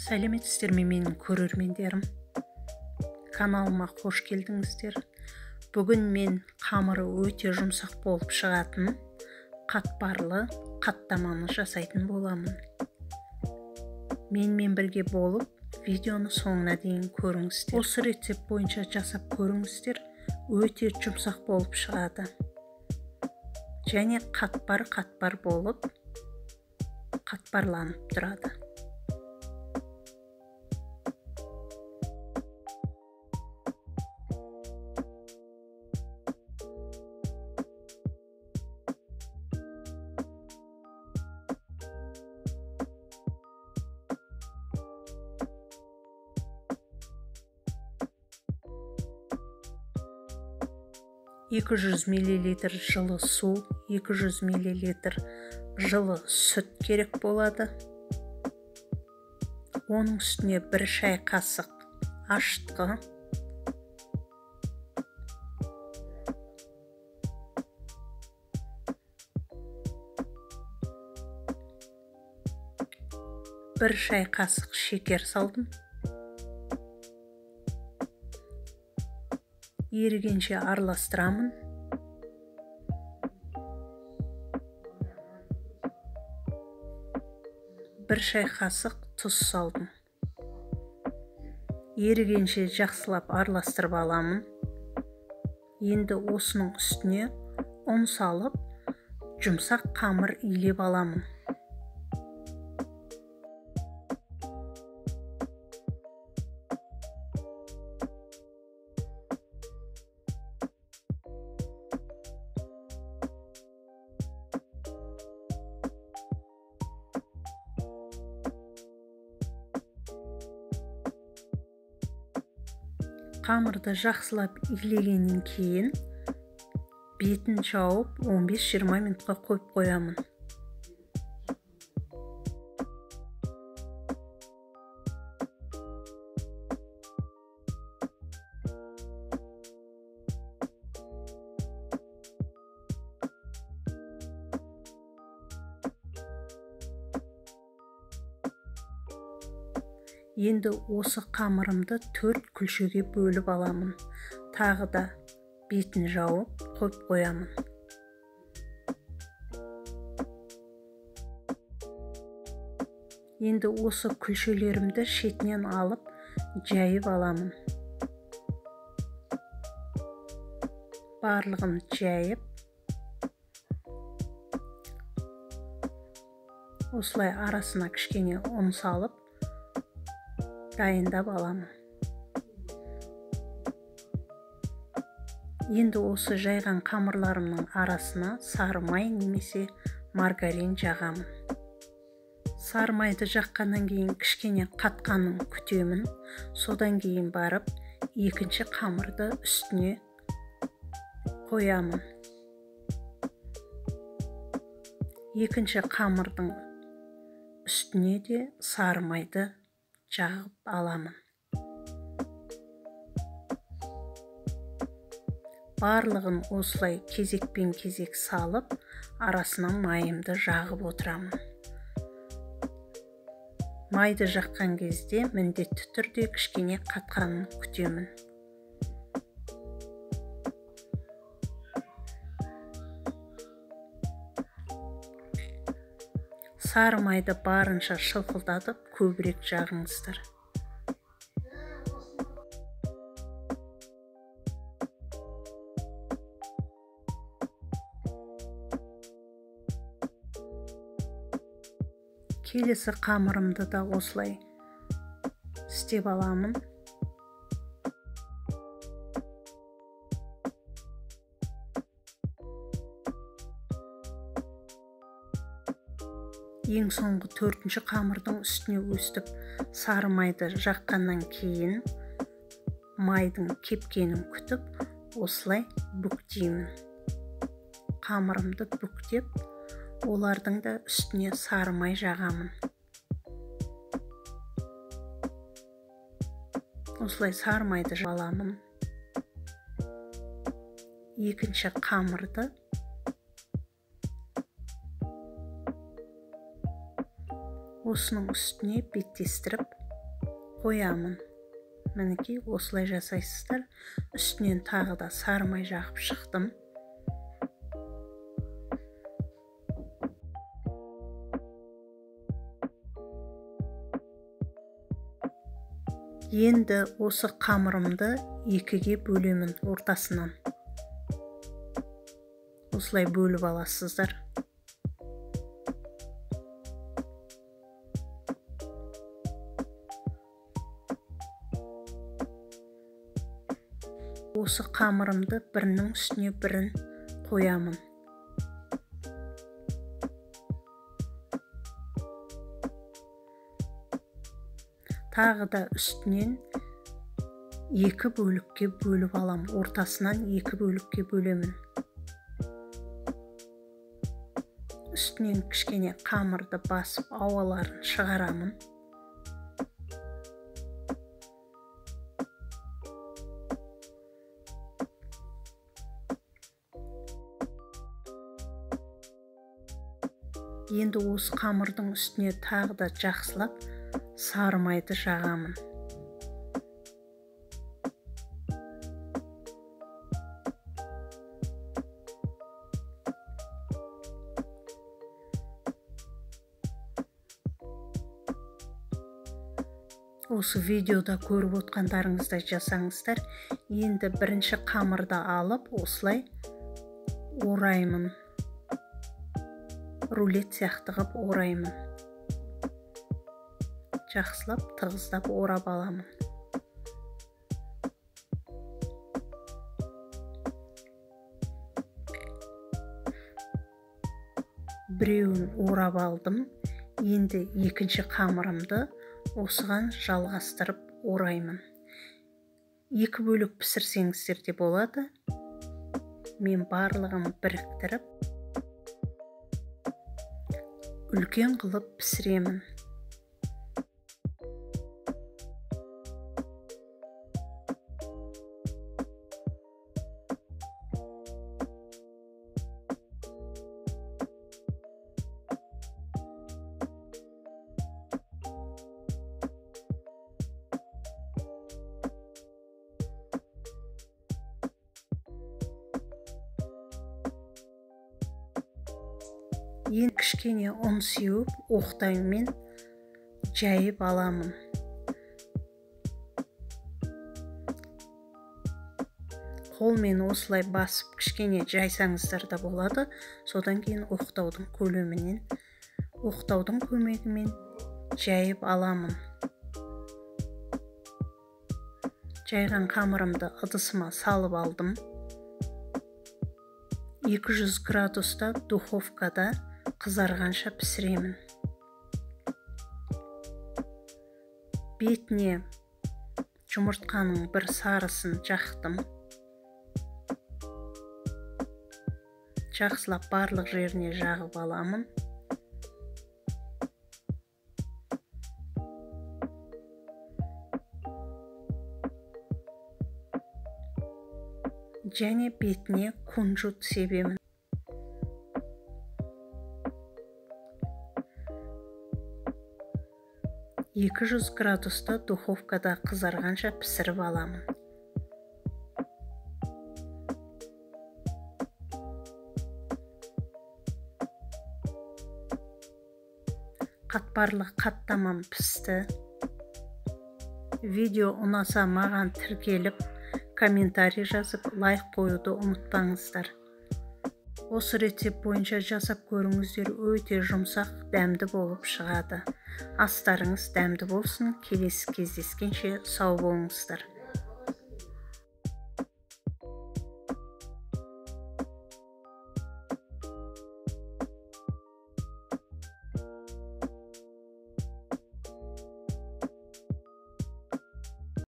Сәлеметсіздер ме менің көрермендерім? Каналыма қош келдіңіздер. Бүгін мен қамыры өте жұмсақ болып шығатын қатпарлы қаттаманы жасайтын боламын. Менімен бірге болып, видеоны соңына дейін көріңіздер. Осы рецепт бойынша жасап көріңіздер, өте жұмсақ болып шығады. Және қатпар болып, қатпарланып тұрады. Екі 200 мл жылы су, 200 мл жылы сүт керек болады. Оның үстіне 1 шай қасық ашытқы, бір шай қасық шекер салдым. Ерігенше араластырамын. Бір шай қасық тұз салдым. Ерігенше жақсылап араластырып аламын. Енді осының үстіне ұн салып, жұмсақ қамыр илеп аламын. Қамырды жақсылап илегеннен кейін бетін жауып 15-20 минутқа қойып қоямын. Енді осы қамырымды 4 күлшеге бөліп аламын. Тағы да бетін жауып қойып қоямын. Енді осы күлшелерімді шетінен алып, жайып аламын. Барлығын жайып, осылай арасына кішкене ұн салып, дайындап аламын. Енді осы жайған қамырларымның арасына сары май немесе маргарин жағамын. Сары майды жаққаннан кейін кішкене қатқанын күтемін. Содан кейін барып, екінші қамырды үстіне қоямын. Екінші қамырдың үстіне де сары майды жағып аламын. Барлығын осылай кезекпен кезек салып, арасына майымды жағып отырамын. Майды жаққан кезде міндетті түрде кішкене қатқанын күтемін. Сары майды барынша шылқылдатып, көбірек жағыңыздар. Келесі қамырымды да осылай істеп аламын. Ең соңғы 4-ші қамырдың үстіне өстіп, сары майды жаққаннан кейін майдың кепкенін күтіп, осылай бүктеймін. Қамырымды бүктеп, олардың да үстіне сары май жағамын. Осылай сары майды аламын. Екінші қамырды осының үстіне беттестіріп қоямын. Мінекей осылай жасайсыздар. Үстінен тағы да сары май жағып шықтым. Енді осы қамырымды екіге бөлемін ортасынан. Осылай бөліп аласыздар. Осы қамырымды бірінің үстіне бірін қоямын. Тағы да үстінен екі бөлікке бөліп алам. Ортасынан екі бөлікке бөлемін. Үстінен кішкене қамырды басып ауаларын шығарамын. Енді осы қамырдың үстіне тағы да жақсылап сары майды жағамын. Осы видеода көріп отқандарыңыздай жасаңыздар. Енді бірінші қамырды алып, осылай ораймын. Рулет сияқты қылып ораймын. Жақсылап, тығыздап орап аламын. Біреуін орап алдым. Енді екінші қамырымды осыған жалғастырып ораймын. Екі бөлік пісірсеңіздер де болады. Мен барлығын біріктіріп, үлкен қылып пісіремін. Енді кішкене ұн сеуіп, оқтаймен жайып аламын. Қолмен осылай басып кішкене жайсаңыздар да болады. Содан кейін оқтаудың көмегімен жайып аламын. Жайған қамырымды ыдысыма салып алдым. 200 градуста духовкада қызарғанша пісіремін. Бетіне жұмыртқаның бір сарысын жақтым. Жақсылап барлық жеріне жағып аламын. Және бетіне кунжут себемін. «200 градуста духовкада қызарғанша пісіріп аламын. Қатпарлы қаттамам пісті. Видео ұнаса маған тіркеліп, комментарий жазып, лайк қоюды ұмытпаңыздар. Осы рецепт бойынша жасап көріңіздер, өте жұмсақ, дәмді болып шығады. Астарыңыз дәмді болсын, келесі кездескенше сау болыңыздар.